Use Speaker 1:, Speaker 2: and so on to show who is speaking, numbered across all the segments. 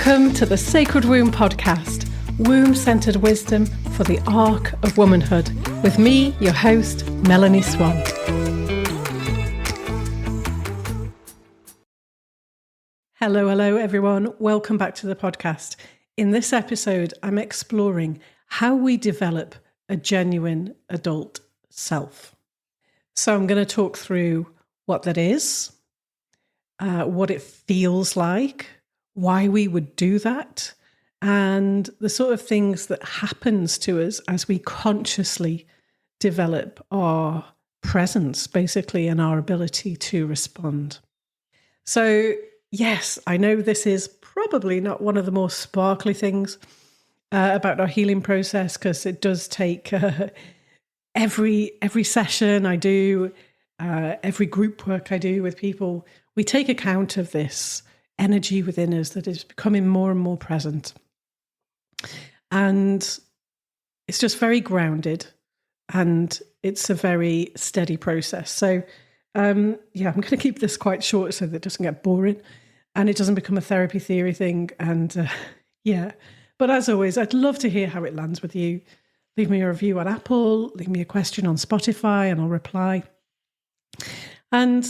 Speaker 1: Welcome to the Sacred Womb podcast, womb-centered wisdom for the arc of womanhood, with me, your host, Melanie Swan. Hello everyone. Welcome back to the podcast. In this episode, I'm exploring how we develop a genuine adult self. So I'm going to talk through what that is, what it feels like, why we would do that, and the sort of things that happens to us as we consciously develop our presence, basically, and our ability to respond. So, yes, I know this is probably not one of the more sparkly things about our healing process, because it does take every session I do, every group work I do with people, we take account of this energy within us that is becoming more and more present. And it's just very grounded, and it's a very steady process. So, I'm going to keep this quite short so that it doesn't get boring and it doesn't become a therapy theory thing. And but as always, I'd love to hear how it lands with you. Leave me a review on Apple, leave me a question on Spotify, and I'll reply. And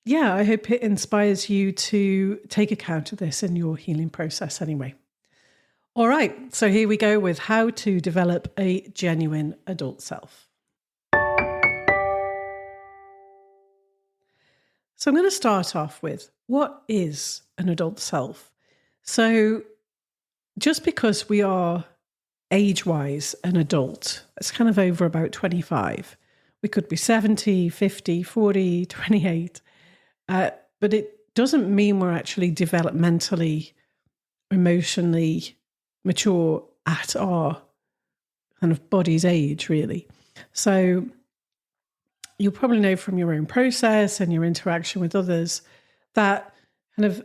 Speaker 1: I hope it inspires you to take account of this in your healing process anyway. All right, so here we go with how to develop a genuine adult self. So I'm going to start off with, what is an adult self? So just because we are age-wise an adult, it's kind of over about 25. We could be 70, 50, 40, 28. But it doesn't mean we're actually developmentally, emotionally mature at our kind of body's age, really. So you'll probably know from your own process and your interaction with others that kind of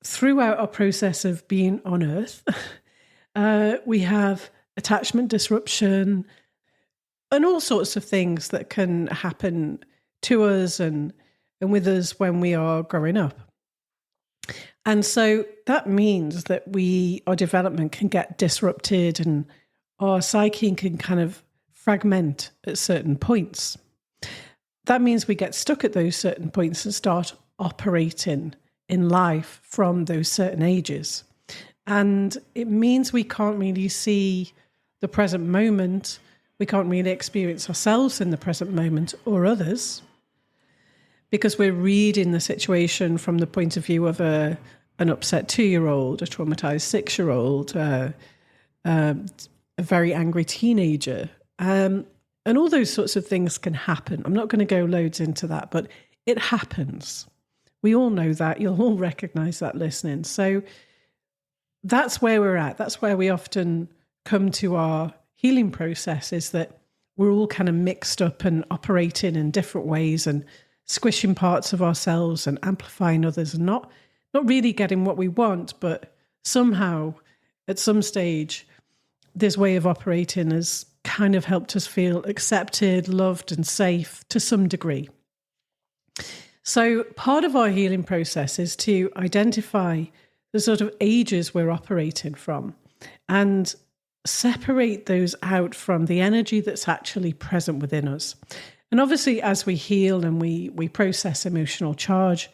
Speaker 1: throughout our process of being on Earth, we have attachment disruption and all sorts of things that can happen to us and with us when we are growing up. And so that means that our development can get disrupted and our psyche can kind of fragment at certain points. That means we get stuck at those certain points and start operating in life from those certain ages. And it means we can't really see the present moment. We can't really experience ourselves in the present moment or others, because we're reading the situation from the point of view of an upset 2-year-old, a traumatized 6-year-old, a very angry teenager. And all those sorts of things can happen. I'm not going to go loads into that, but it happens. We all know that. You'll all recognize that listening. So that's where we're at. That's where we often come to our healing process, is that we're all kind of mixed up and operating in different ways and squishing parts of ourselves and amplifying others, and not really getting what we want, but somehow at some stage this way of operating has kind of helped us feel accepted, loved and safe to some degree. So part of our healing process is to identify the sort of ages we're operating from and separate those out from the energy that's actually present within us. And obviously, as we heal and we process emotional charge,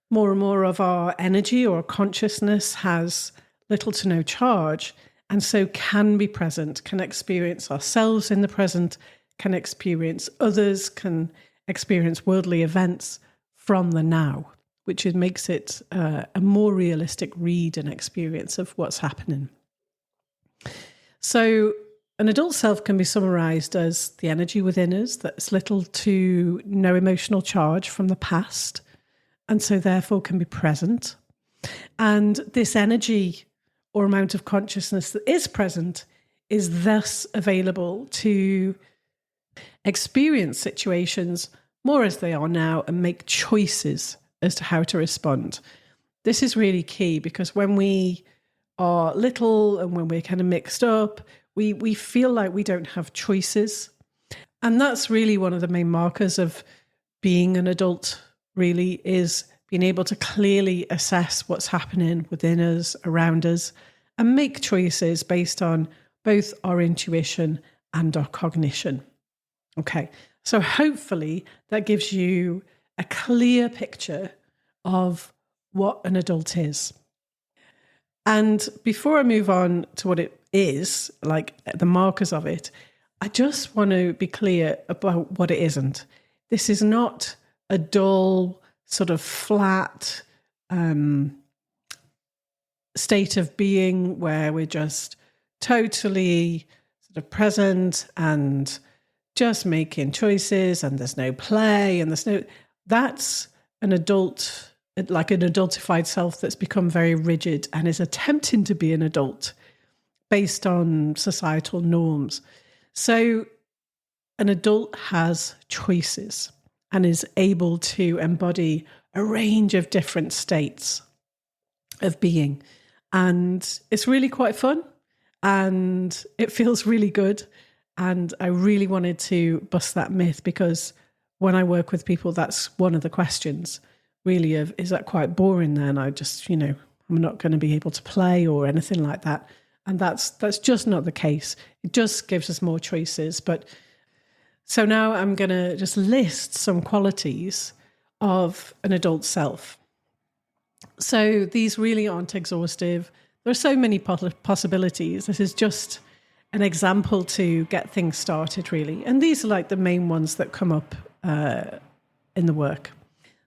Speaker 1: more and more of our energy or consciousness has little to no charge, and so can be present, can experience ourselves in the present, can experience others, can experience worldly events from the now, which makes it a more realistic read and experience of what's happening. So an adult self can be summarised as the energy within us that's little to no emotional charge from the past, and so therefore can be present. And this energy or amount of consciousness that is present is thus available to experience situations more as they are now and make choices as to how to respond. This is really key, because when we are little and when we're kind of mixed up, we feel like we don't have choices. And that's really one of the main markers of being an adult, really, is being able to clearly assess what's happening within us, around us, and make choices based on both our intuition and our cognition. Okay, so hopefully that gives you a clear picture of what an adult is. And before I move on to what it is, like the markers of it, I just want to be clear about what it isn't. This is not a dull, sort of flat state of being where we're just totally sort of present and just making choices and there's no play and that's an adult, like an adultified self that's become very rigid and is attempting to be an adult based on societal norms. So an adult has choices and is able to embody a range of different states of being. And it's really quite fun and it feels really good. And I really wanted to bust that myth because when I work with people, that's one of the questions really of, is that quite boring then? I just, I'm not going to be able to play or anything like that. And that's just not the case. It just gives us more choices. But so now I'm going to just list some qualities of an adult self. So these really aren't exhaustive. There are so many possibilities. This is just an example to get things started, really. And these are like the main ones that come up in the work.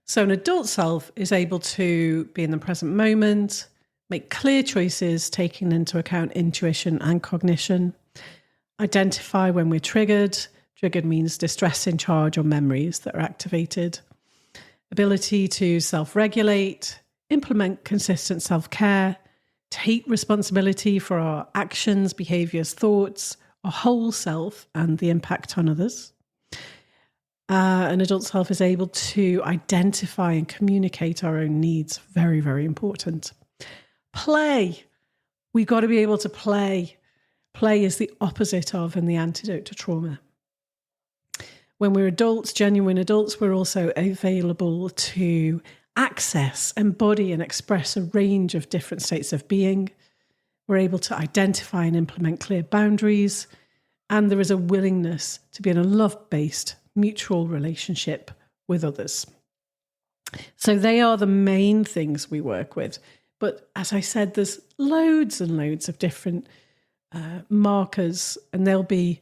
Speaker 1: So an adult self is able to be in the present moment, make clear choices, taking into account intuition and cognition, identify when we're triggered. Triggered means distress in charge or memories that are activated. Ability to self-regulate, implement consistent self-care, take responsibility for our actions, behaviours, thoughts, our whole self and the impact on others. An adult self is able to identify and communicate our own needs. Very, very important. Play. We've got to be able to play. Play is the opposite of and the antidote to trauma. When we're adults, genuine adults, we're also available to access, embody and express a range of different states of being. We're able to identify and implement clear boundaries. And there is a willingness to be in a love-based, mutual relationship with others. So they are the main things we work with. But as I said, there's loads and loads of different markers, and they'll be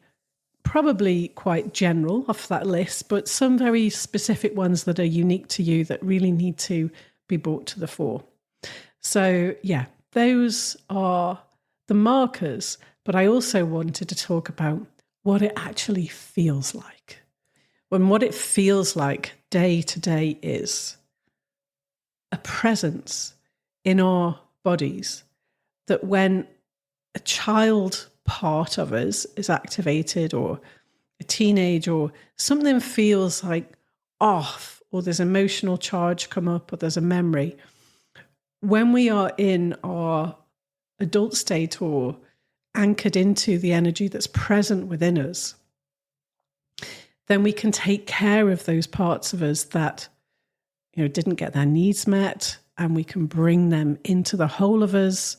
Speaker 1: probably quite general off that list, but some very specific ones that are unique to you that really need to be brought to the fore. So yeah, those are the markers, but I also wanted to talk about what it actually feels like. When what it feels like day to day is a presence in our bodies that when a child part of us is activated or a teenage or something feels like off or there's emotional charge come up or there's a memory, when we are in our adult state or anchored into the energy that's present within us, then we can take care of those parts of us that didn't get their needs met, and we can bring them into the whole of us.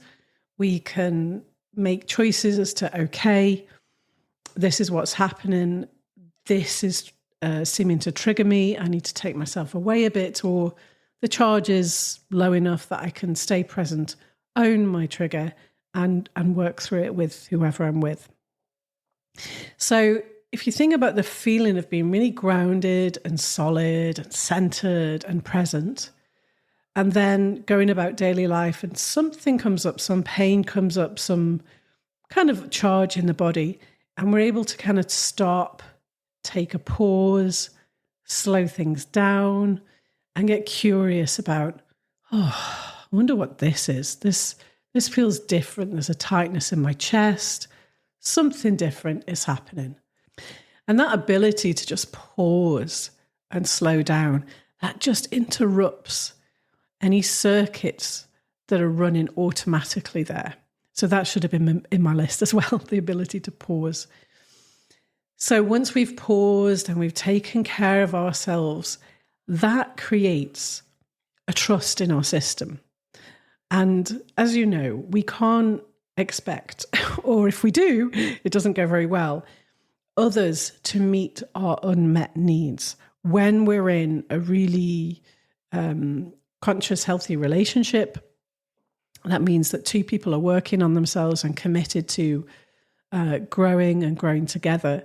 Speaker 1: We can make choices as to, okay, this is what's happening. This is seeming to trigger me. I need to take myself away a bit, or the charge is low enough that I can stay present, own my trigger, and work through it with whoever I'm with. So if you think about the feeling of being really grounded and solid and centered and present, and then going about daily life and something comes up, some pain comes up, some kind of charge in the body, and we're able to kind of stop, take a pause, slow things down, and get curious about, I wonder what this is. This feels different. There's a tightness in my chest. Something different is happening. And that ability to just pause and slow down, that just interrupts any circuits that are running automatically there. So that should have been in my list as well, the ability to pause. So once we've paused and we've taken care of ourselves, that creates a trust in our system. And as you know, we can't expect, or if we do, it doesn't go very well, others to meet our unmet needs. When we're in a really conscious, healthy relationship, that means that two people are working on themselves and committed to growing together,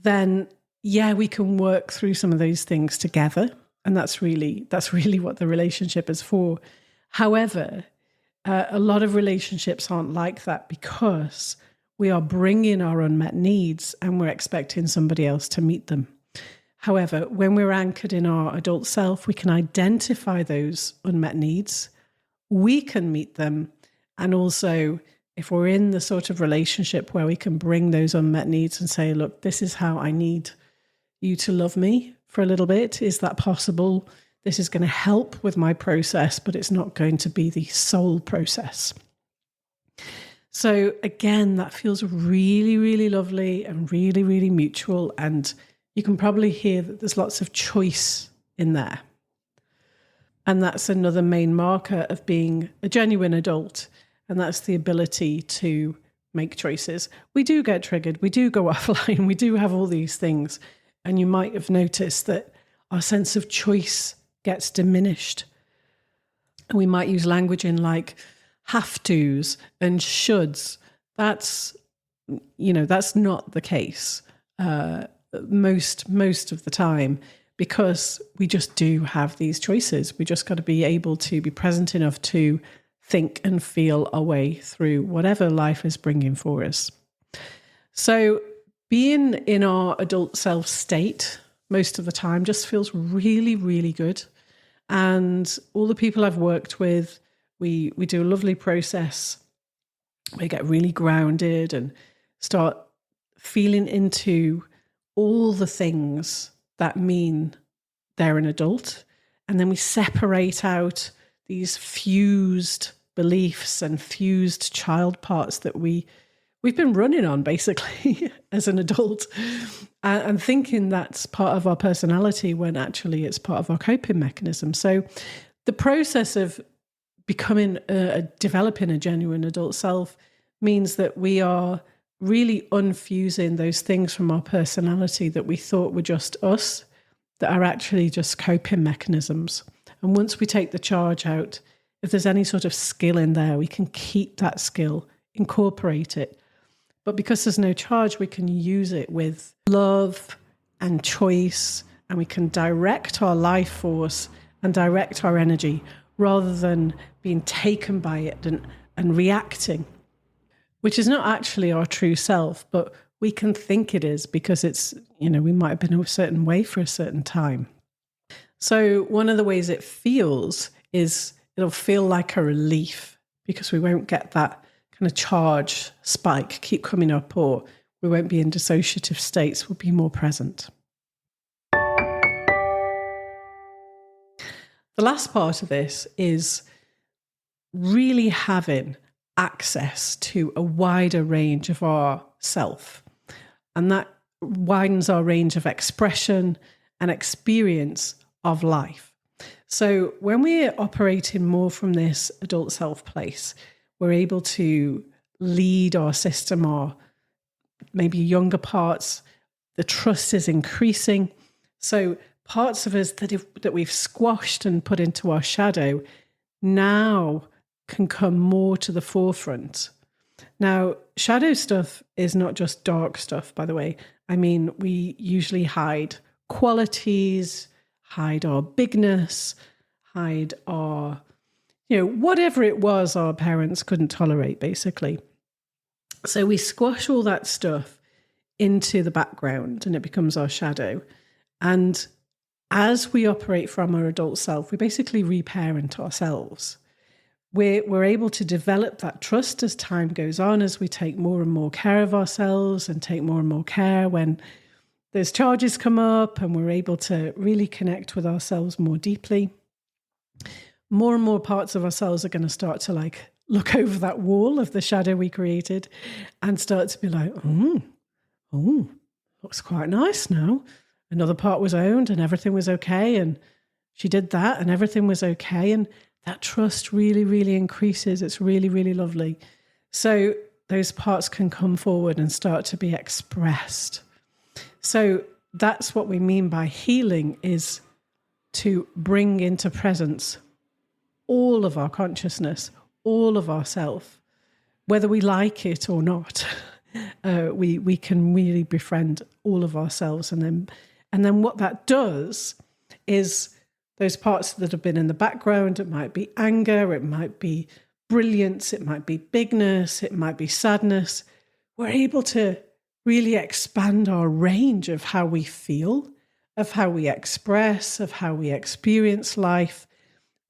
Speaker 1: then yeah, we can work through some of those things together. And that's really what the relationship is for. However, a lot of relationships aren't like that because we are bringing our unmet needs and we're expecting somebody else to meet them. However, when we're anchored in our adult self, we can identify those unmet needs. We can meet them. And also, if we're in the sort of relationship where we can bring those unmet needs and say, look, this is how I need you to love me for a little bit. Is that possible? This is going to help with my process, but it's not going to be the sole process. So again, that feels really, really lovely and really, really mutual. And you can probably hear that there's lots of choice in there. And that's another main marker of being a genuine adult. And that's the ability to make choices. We do get triggered. We do go offline. We do have all these things. And you might have noticed that our sense of choice gets diminished. And we might use language in like have tos and shoulds. That's not the case most of the time, because we just do have these choices. We just got to be able to be present enough to think and feel our way through whatever life is bringing for us. So being in our adult self state most of the time just feels really, really good. And all the people I've worked with, we do a lovely process. We get really grounded and start feeling into all the things that mean they're an adult. And then we separate out these fused beliefs and fused child parts that we've been running on basically as an adult and thinking that's part of our personality when actually it's part of our coping mechanism. So the process of developing a genuine adult self means that we are really unfusing those things from our personality that we thought were just us, that are actually just coping mechanisms. And once we take the charge out, if there's any sort of skill in there, we can keep that skill, incorporate it. But because there's no charge, we can use it with love and choice, and we can direct our life force and direct our energy rather than being taken by it and reacting, which is not actually our true self, but we can think it is because it's, we might have been a certain way for a certain time. So one of the ways it feels is it'll feel like a relief because we won't get that kind of charge spike keep coming up, or we won't be in dissociative states, we'll be more present. The last part of this is really having access to a wider range of our self. And that widens our range of expression and experience of life. So when we're operating more from this adult self place, we're able to lead our system, or maybe younger parts. The trust is increasing. So parts of us that we've squashed and put into our shadow now can come more to the forefront. Now, shadow stuff is not just dark stuff, by the way. I mean, we usually hide qualities, hide our bigness, hide our, whatever it was our parents couldn't tolerate, basically. So we squash all that stuff into the background and it becomes our shadow. And as we operate from our adult self, we basically reparent ourselves. We're able to develop that trust as time goes on, as we take more and more care of ourselves and take more and more care when those charges come up, and we're able to really connect with ourselves more deeply. More and more parts of ourselves are going to start to look over that wall of the shadow we created and start to be like, looks quite nice now. Another part was owned and everything was okay. And she did that and everything was okay. And that trust really, really increases. It's really, really lovely. So those parts can come forward and start to be expressed. So that's what we mean by healing, is to bring into presence all of our consciousness, all of ourself, whether we like it or not. We can really befriend all of ourselves, and then what that does is those parts that have been in the background. It might be anger, it might be brilliance, it might be bigness, it might be sadness. We're able to really expand our range of how we feel, of how we express, of how we experience life.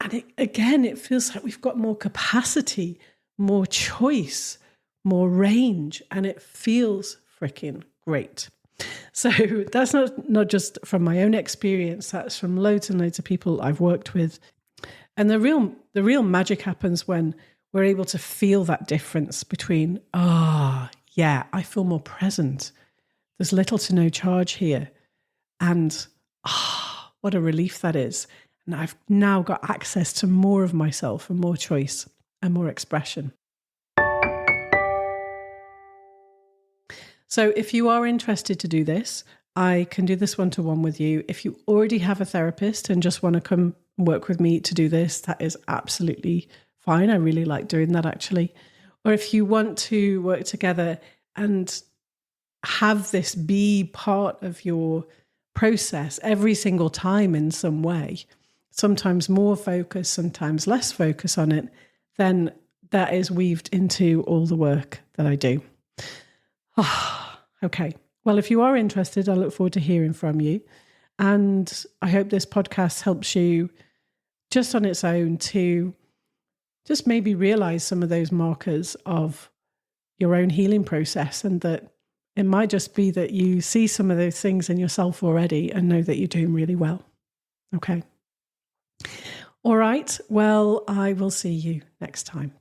Speaker 1: And it feels like we've got more capacity, more choice, more range, and it feels freaking great. So that's not just from my own experience, that's from loads and loads of people I've worked with. And the real magic happens when we're able to feel that difference between, yeah, I feel more present. There's little to no charge here. And what a relief that is. And I've now got access to more of myself and more choice and more expression. So if you are interested to do this, I can do this one-to-one with you. If you already have a therapist and just want to come work with me to do this, that is absolutely fine. I really like doing that, actually. Or if you want to work together and have this be part of your process every single time in some way, sometimes more focus, sometimes less focus on it, then that is weaved into all the work that I do. Okay. Well, if you are interested, I look forward to hearing from you. And I hope this podcast helps you just on its own to just maybe realize some of those markers of your own healing process, and that it might just be that you see some of those things in yourself already and know that you're doing really well. Okay. All right. Well, I will see you next time.